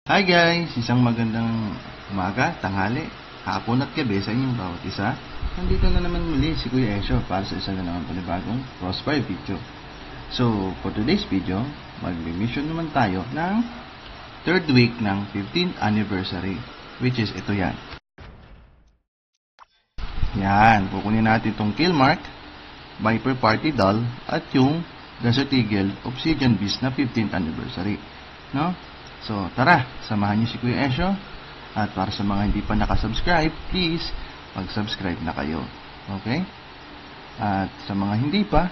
Hi guys! Isang magandang umaga, tanghali, hapon at gabi sa inyong bawat isa. Nandito na naman muli si Kuya Esyo para sa isa na naman panibagong Crossfire video. So, for today's video, mag-mission naman tayo ng third week ng 15th anniversary, which is ito yan. Yan, kukunin natin itong Kill Mark, Viper Party Doll, at yung Desert Eagle Obsidian Beast na 15th anniversary. No? So, tara, samahan niyo si Kuya Esyo. At para sa mga hindi pa nakasubscribe, please, mag-subscribe na kayo. Okay? At sa mga hindi pa,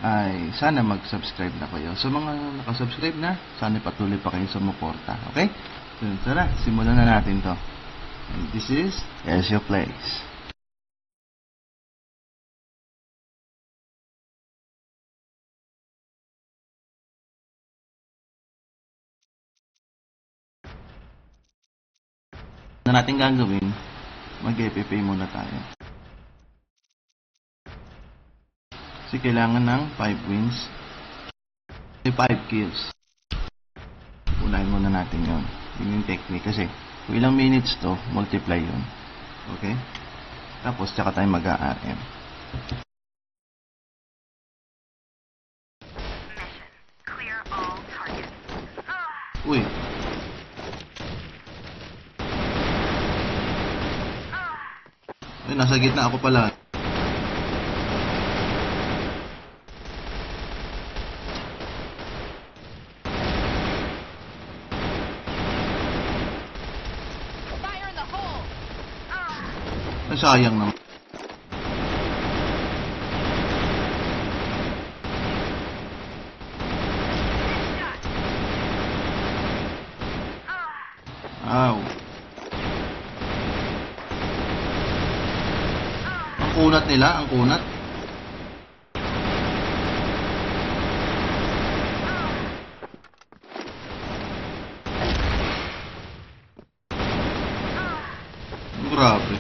ay sana mag-subscribe na kayo. Sa mga nakasubscribe na, sana patuloy pa kayo sumuporta. Okay? So, tara, simulan na natin to. And this is Esyo Plays. Na natin gagawin, mag-FFA muna tayo. Kasi kailangan ng 5 wins, 5 kills. Unahin muna natin yun. Yun yung technique kasi kung ilang minutes to, multiply yun. Okay? Tapos tsaka tayo mag-RM. Uy! Ay, nasa gitna ako pala. Ay, sayang naman. Ow. Ang kunat nila, ang kunat. Grabe.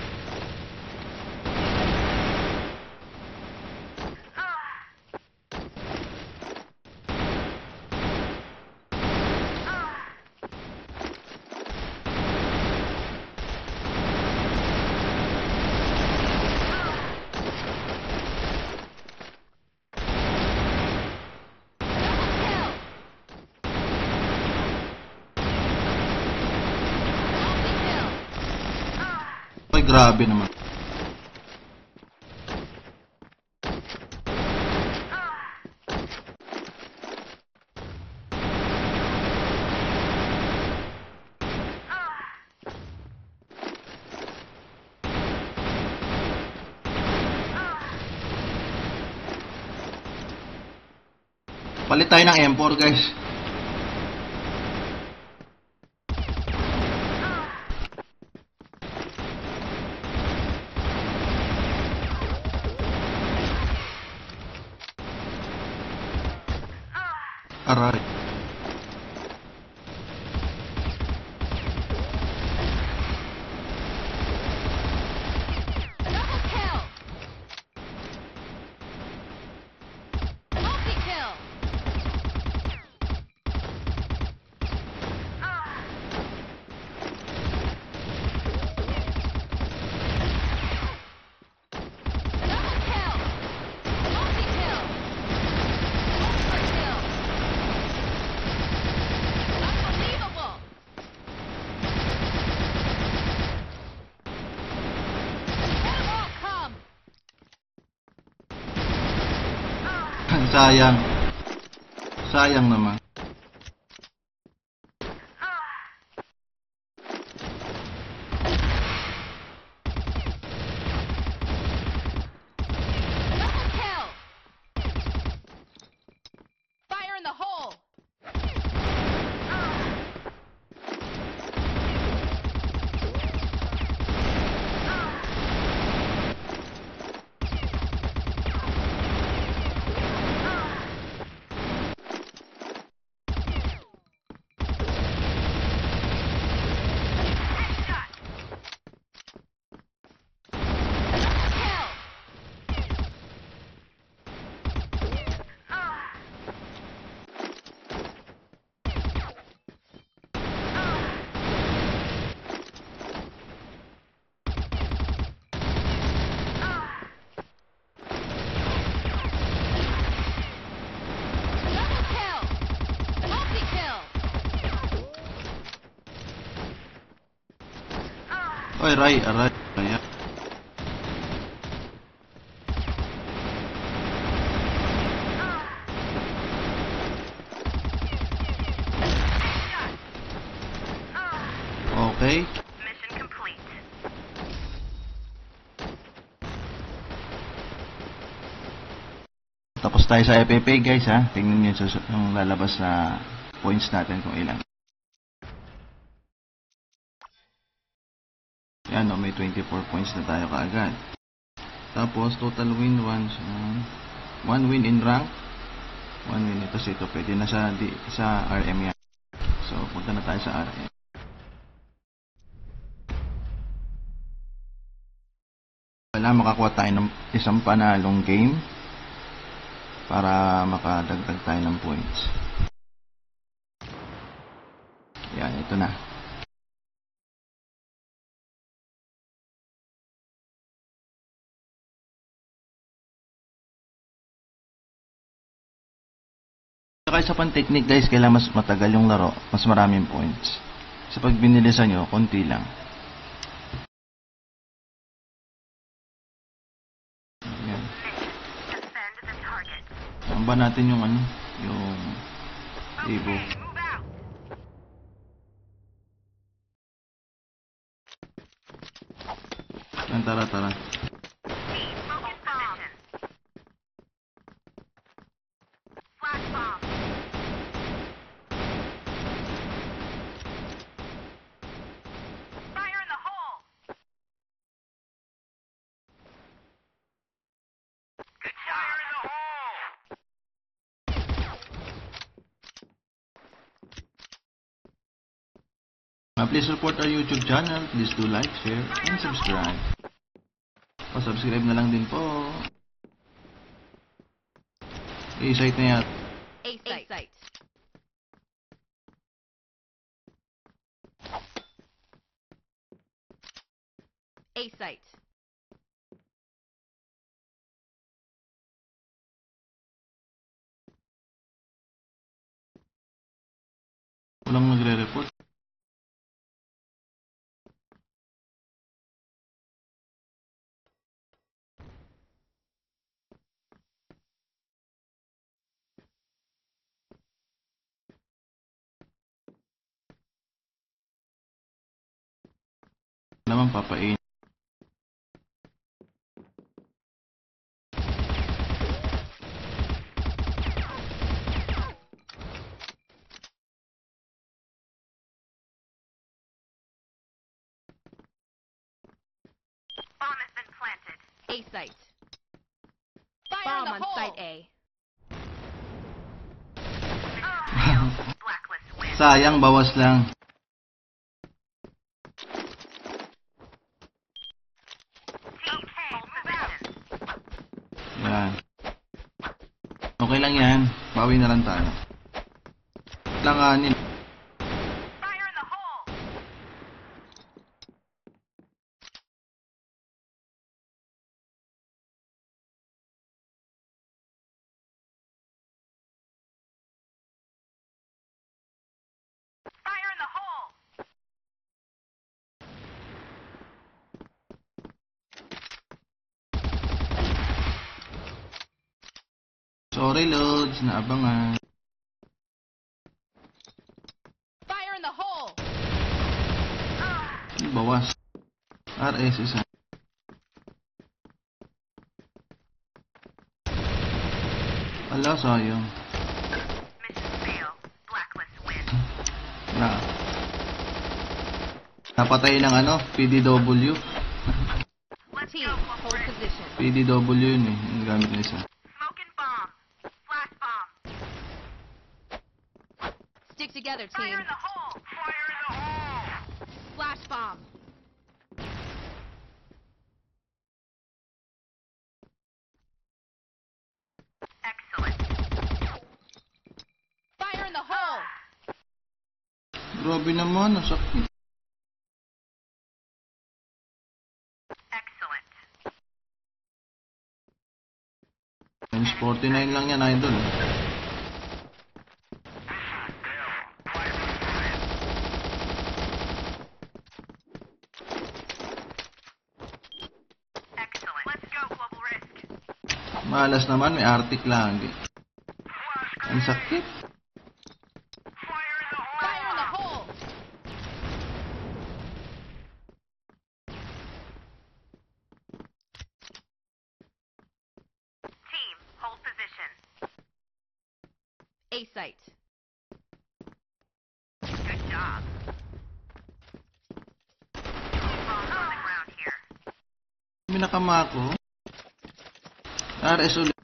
Ay, grabe naman. Palit tayo ng M4, guys. Aray. Sayang. Sayang naman. Oy, Ray, aray. Kaya. Okay. Mission complete. Tapos tayo sa FFA guys ha. Tingnan nyo yung lalabas na points natin kung ilan. Yan o, may 24 points na tayo kaagad. Tapos total win 1 win in rank. 1 win ito sa ito. Pwede na sa RM yan. So punta na tayo sa RM. Wala, makakuha tayo ng isang panalong game para makadagdag tayo ng points. Yan, ito na. Saka isa pang technique guys, kailangan mas matagal yung laro, mas maraming points. Sa pag binilisan nyo, konti lang. Yan. Defend the target. Saan ba natin yung ano? Yung Evo. Move out. Yan, tara. Team, focus position. Flash bomb. Fire in the hole. Good job. Fire in the hole. Please support our YouTube channel. Please do like, share, and subscribe. Pa-subscribe na lang din po. I-site na yan. A site. A site. Walang nagre-report. Naman papain. Bomb has been planted. A site. Fire Bomb on site A. Blacklist win. Sayang, bawas lang. Team, hold position. Yan. Okay lang yan. Bawi na lang tayo. Langanin. Fire in the hole. Fire in the hole. Sorry, Lods. Naabangan. Fire in the hole. Ano bawas? RS isa. Ala, sayang. Mission fail. Blacklist win. Na. Napatay ng ano? PDW. Let's Team, go, hold corporate. position. PDW yun eh. Yung gamit na isa. Smoking bomb. Flash bomb. Stick together, Fire team. in the hole. Fire in the hole. Flash bomb. Excellent. Fire in the hole. Grabe naman. Ang sakit. Excellent. Times 49 lang yan, idol. Malas naman, may artik lagi. Ang sakit. Fire in the hole! Team, hold position. A site. Good job. Bombs on the ground here. May nakamako. RS ulit.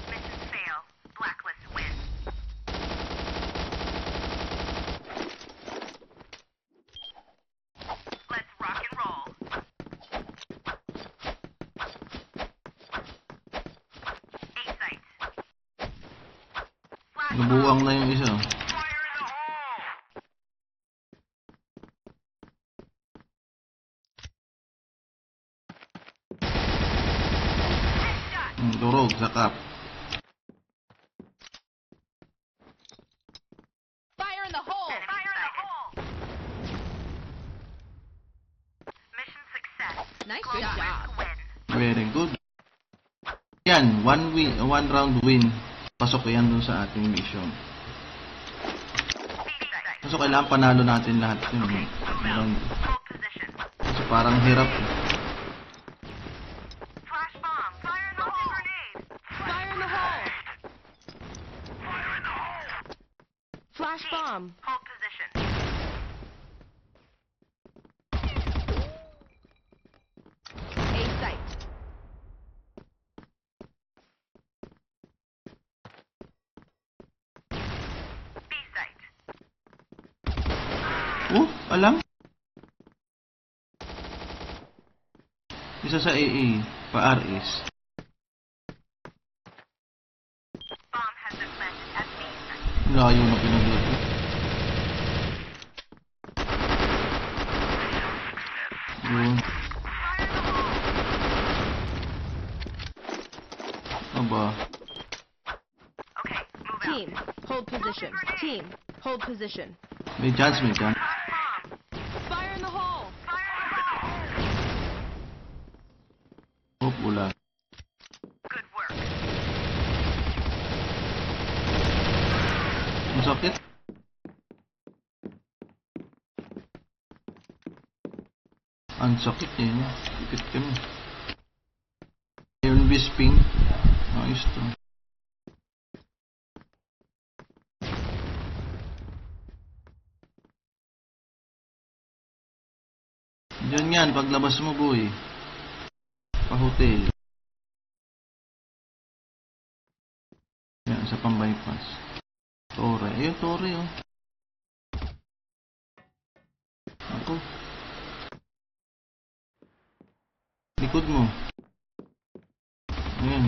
Mission fail. Blacklist win. Let's rock and roll. A site. Flash Nabuwang na yung isa. fire in the hole. Headshot. Turog sa cup. Fire in the hole! Fire in the hole. Mission success. Nice Global job. risk win. Very good. Yan, one round win. Pasok yan dun sa ating mission. B site. So, kailangan panalo natin lahat yun. Round. Hold position. So, parang hirap. Flash bomb. Fire in the hole. Grenade. Fire in the hole! Flash bomb! Hold position. A site. B site. Oh, alam? Isa sa AA, pa RS. Bomb has been planted at B site. Layo na pinaglago. Yun. Fire in the hole. Aba. Okay, move out. Team, hold position. Team, hold position. May chance, may chance. Flash bomb. Fire in the hole! Fire in the hole. Oh, pula. Good work. Masakit. Ang sakit eh. No? Sakit kami. Yung bisping. Ayos to. Diyan yan, paglabas mo boy. Pa-hotel. Yan, sa pang-bypass. Tore. Ayun, tore oh. Ako. Likod mo. Ayan.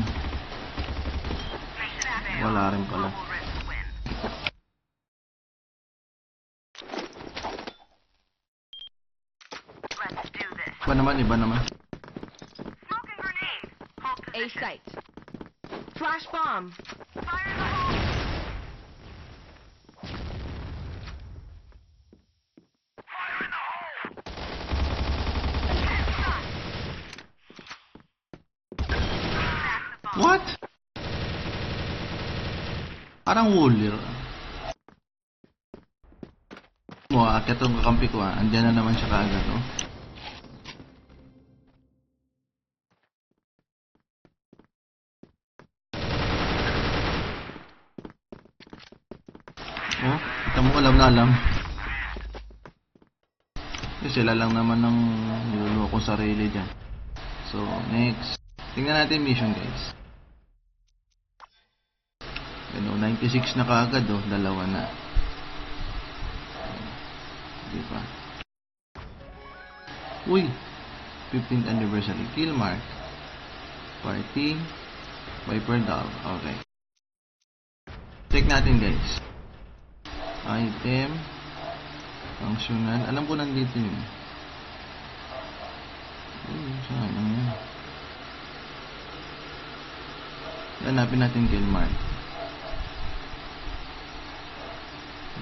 Mission fail. Wala rin pala. Global risk win. Let's do this. Iba naman, iba naman. Smoke and grenade. Hold A position. site. Flash bomb! Fire in the hole. Fire in the hole. Headshot. Back the bomb. What? Parang Wooler. Mo, akit ang kakampi ko ah. Andiyan na naman siya kaagad, oh. Oh, kita mo alam na alam. Kasi sila lang naman ng niloloko sarili dyan. So, next. Tingnan natin mission, guys. Ano, 96 na kaagad, oh. Dalawa na. Di ba? Uy! 15th anniversary. Kill mark. Party. Viper Doll. Okay. Check natin, guys. Item. Functional. Alam ko nandito yun. Uy, saan lang yan? Hanapin natin kill mark.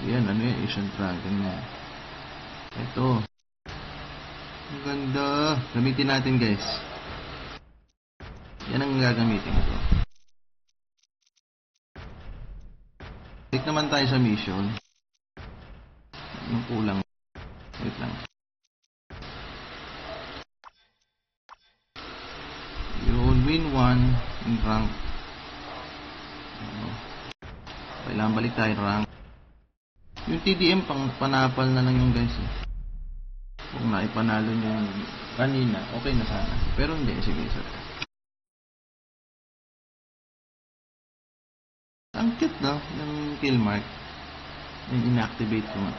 Yan, ano yan? Asian Dragon yan. Ito. Ang ganda. Gamitin natin, guys. Yan ang gagamitin ko. Click naman tayo sa mission. Yung kulang. Wait lang. Yun, win 1 in rank. Kailangan balik tayo rank. Yung TDM pang panapal na lang yung guys. Kung naipanalo nyo yung kanina, okay na sana. Pero hindi, sige, isa. Ang cute no, ng kill mark. Yung inactivate ko nga.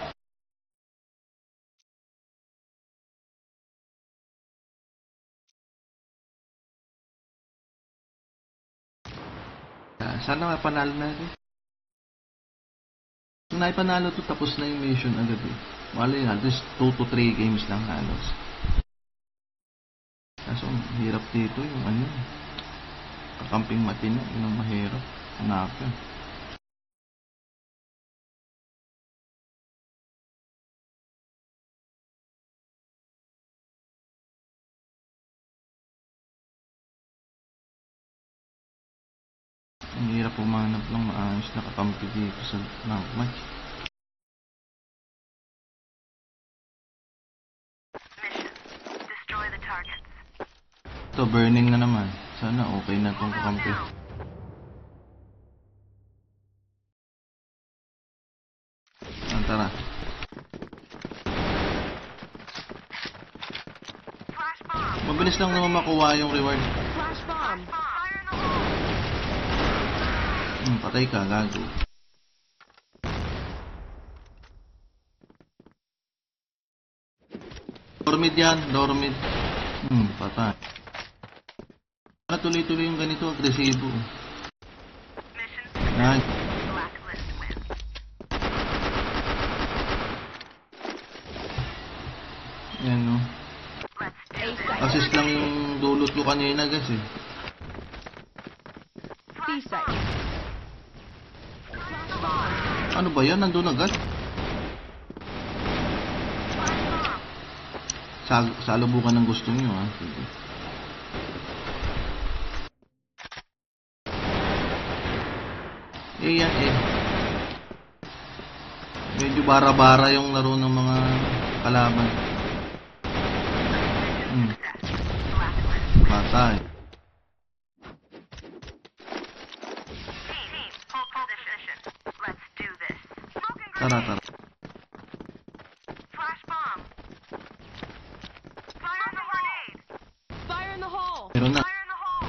Sana mapanalo natin. Kung naipanalo to, tapos na yung mission agad eh. Wala yun, at least 2 to 3 games lang halos. Kaso, hirap dito yung ano. Kakamping matino, yun ang mahirap. Hanapin. Ang hirap pumanap ng maayos na kakampi dito sa rank match. Mission. Destroy the targets. Ito, burning na naman. Sana okay na itong kakampi. Tara. Flash bomb. Mabilis lang naman makuha yung reward. Flash bomb. Fire in the hole. Patay ka, gago. Dormid yan, dormid. Patay. Tuloy-tuloy yung ganito, agresibo. Mission Yan. blacklist win. Yan no. Let's do A this. site. Assist lang yung dulot ko kanina guys eh. B site. Flash bomb. Ano ba yan? Nandun agad? Salubukan ng gusto nyo ha. Sige. Yan eh. Medyo bara-bara yung laro ng mga kalaban. Patay. Team, hold position. Let's do this. Smoking Tara, grenade. tara. Flash bomb. Fire in the grenade. Fire in the hole. Meron na. Fire in the hole.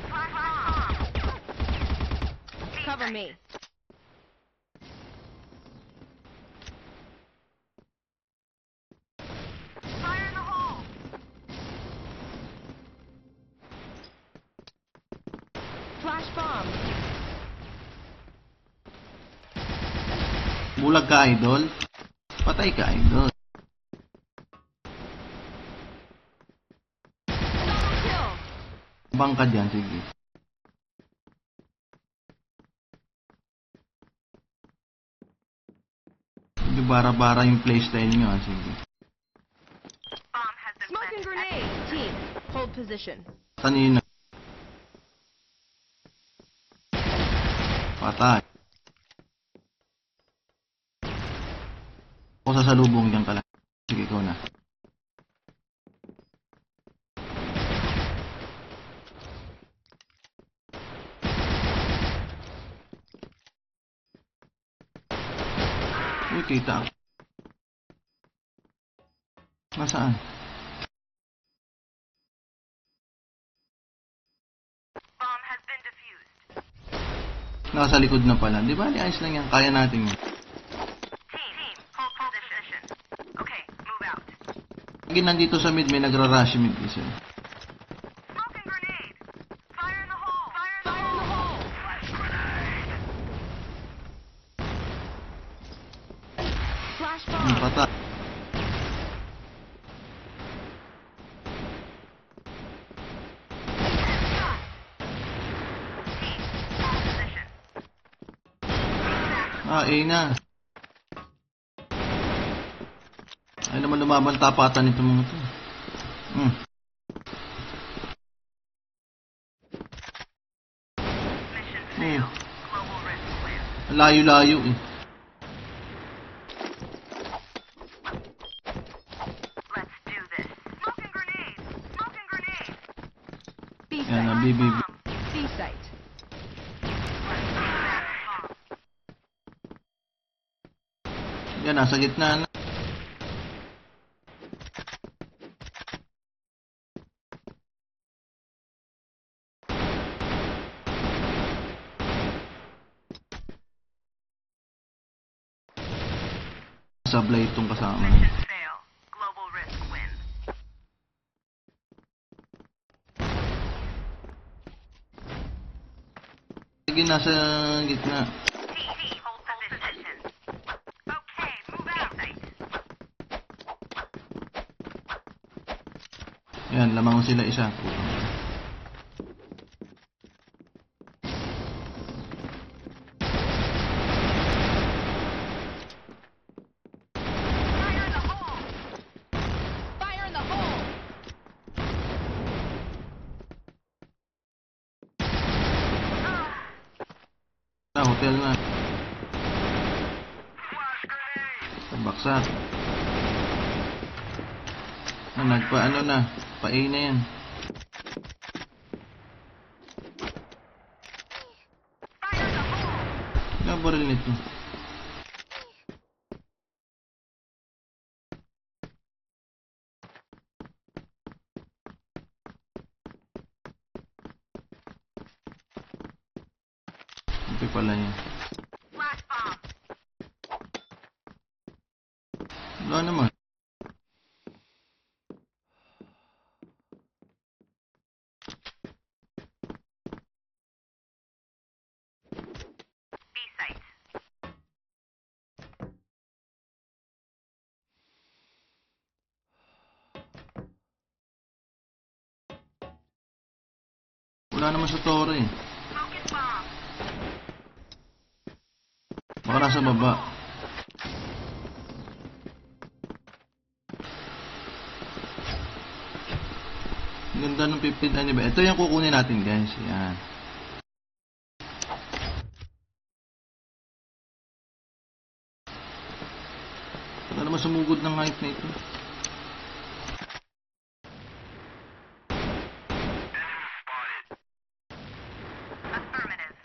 Flash bomb. Cover me. Fire in the hole. Flash bomb. Bulag ka, idol. Patay ka, idol. Kill. Bang ka dyan, sige. Medyo bara-bara yung playstyle nyo, ha, sige. Bomb has been Smoking planted. grenade. Team, hold position. Kanina. Patay. Ako sasalubong dyan ka lang. Sige, ikaw na. Uy, kita. Nasaan? Bomb has been defused. Nasa likod na pala. Di ba? Ayos lang yan. Kaya natin yan. Team, hold position. Okay, move out. Lagi nandito sa mid, may nagra-rush mid isa. Smoking grenade. Fire in the hole. Fire in the Fire in the hole. hole. Flash grenade. Flash Yung bomb. patay. A na. Ay naman lumaban tapatan nito mga to. Layo-layo eh. Let's do this. Smoking grenade. Smoking grenade. B Yan na, site. BB. B site. Yan, nasa gitna na. Sablay itong kasama. Mission fail. Global risk win. Sige, nasa gitna. TT, hold position. Okay, move out. Site. Yan, lamang sila isa. Fire in the hole. Fire in the hole. Na, hotel na. Flash grenade. Baksak. Na, nagpa-ano na. Pa-A na yan. Fire in the hole. Ang baril nito. Ito pala yan. Flash bomb. Wala naman. B site. Wala naman sa tore eh. Smoking bomb. Baka nasa baba. Ang ganda ng 15th anniversary. Ito yung kukunin natin guys. Yan. Wala naman sumugod ng height na ito. Affirmative.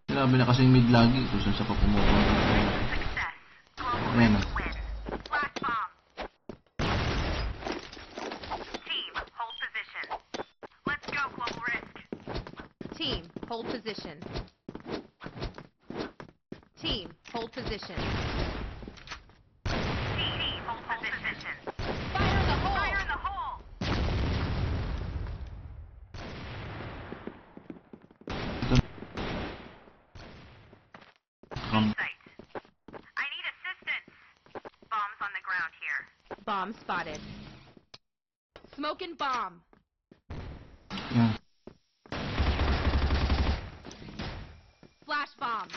Sinabi na kasing mid lagi. Kung saan sa pa pumupunta. Success. Global Ayan na. risk win. Flash bomb. Team, hold position. Let's go, global risk. Team, hold position. Team, hold position. TT, hold position. Fire in the hole. Fire in the hole. Ito. Come. Site. I need assistance. Bombs on the ground here. Bomb spotted. Smoking bomb. Yan. Flash bomb.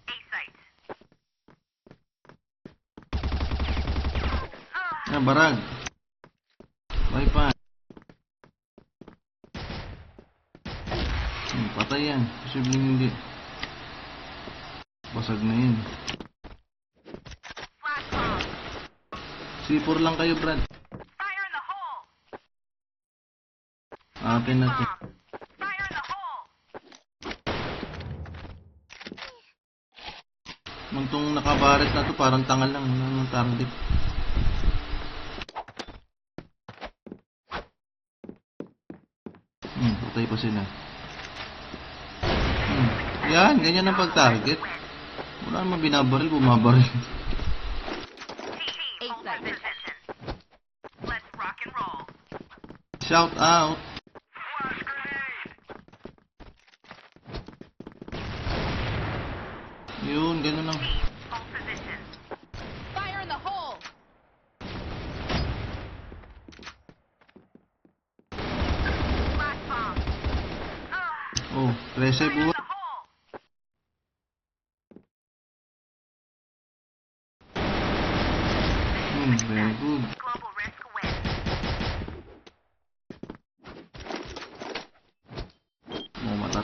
A site. Yan, barag. Bye pa. Patay yan. Posibleng hindi. Basag na yun. Flash bomb. C4 lang kayo, Brad. Fire in the hole. Atin natin. Bomb. Fire in the hole. Muntong nakabaret na to, parang tangal lang. Wala nang target. Patay pa sila. Yan, ganyan ang pag-target. Wala naman binabaril, bumabaril. TT, hold position. Let's rock and roll. Shout out. Flash grenade. Yun, ganun lang. Team, hold position. Fire in the hole. Flash bomb. Oh, 13 Fire in buwan. the hole. Very good. Global risk win.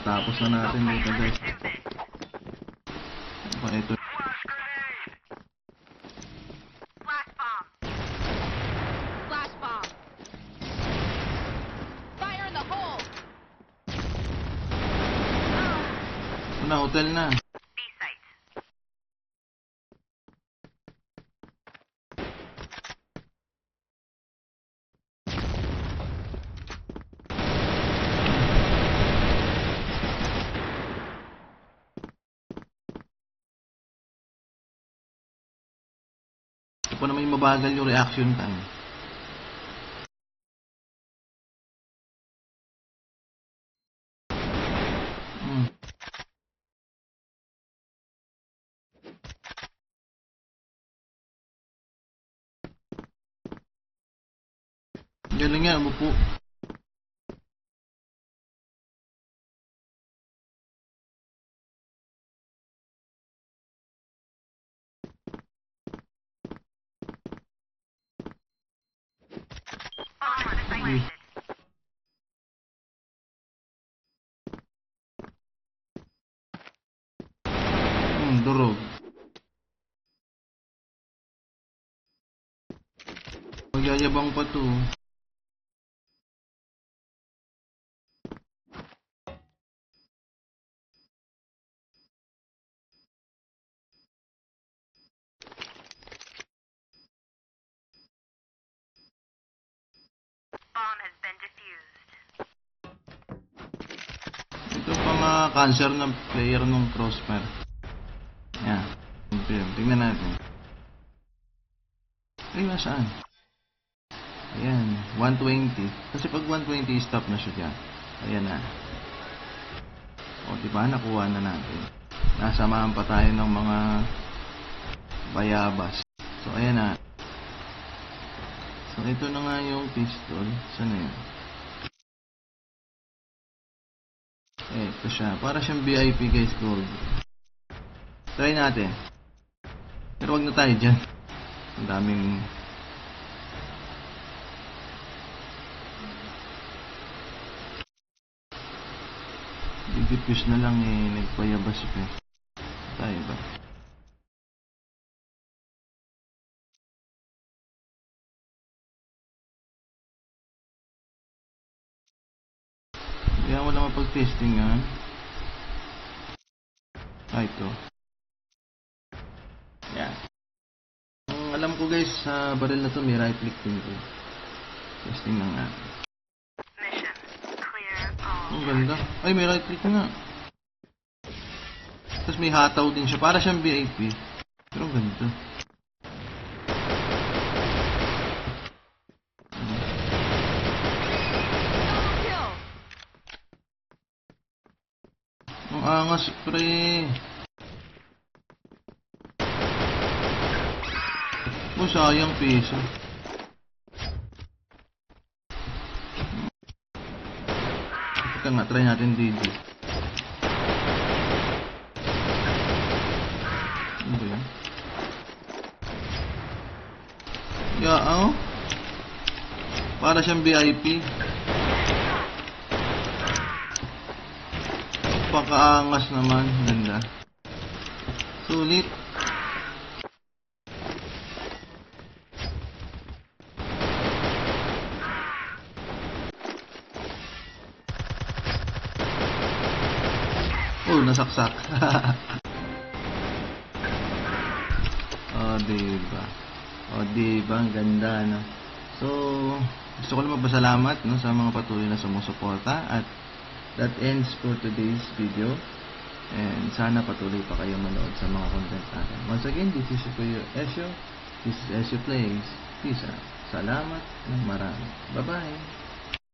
Makatapos na natin dito guys. Ano ba ito? Flash bomb. Flash bomb. Fire in the hole. Ito na, hotel na. B site. Ito pa naman yung mabagal yung reaction time. Galing yan, umupo. Bomb planted. Durog. Magyayabang pa to. Bomb has been defused. Ito pa nga cancer ng player ng Crossfire. Yan. Tingnan natin. Ay, nasaan? Ayan, 120. Kasi pag 120, stop na siya dyan. Ayan na. O, diba? Nakuha na natin. Nasamahan pa tayo ng mga bayabas. So, ayan na. So, ito na nga yung pistol. Saan na yun? Ito siya. Para siyang VIP guys, gold. Try natin. Pero wag na tayo dyan. Ang daming... Didipuse na lang eh. Nagpayabas pa. Tayo ba? Kaya wala mapag-testing ha. Ito. Yan. Ang alam ko guys, sa baril na to may right click din to. Testing na nga. Mission. Clear all. Ang ganda. Ay, may right click na nga. Tapos may hataw din siya. Para siyang VIP. Pero ang ganda. Kill. Ang angas, pre. Oh, sayang piso. Ito nga, try natin DJ. Ano ba yan? Yeah, oh. Para siyang VIP. Pakaangas naman. Ganda. Sulit. Oh, nasaksak. Oh, diba? Oh, diba? Ang ganda, no? So, gusto ko lang magpasalamat, no, sa mga patuloy na sumusuporta. At that ends for today's video. And sana patuloy pa kayo manood sa mga content natin. Once again, this is Kuya Esyo. This is Esyo Plays. Peace out. Salamat ng marami. Bye-bye.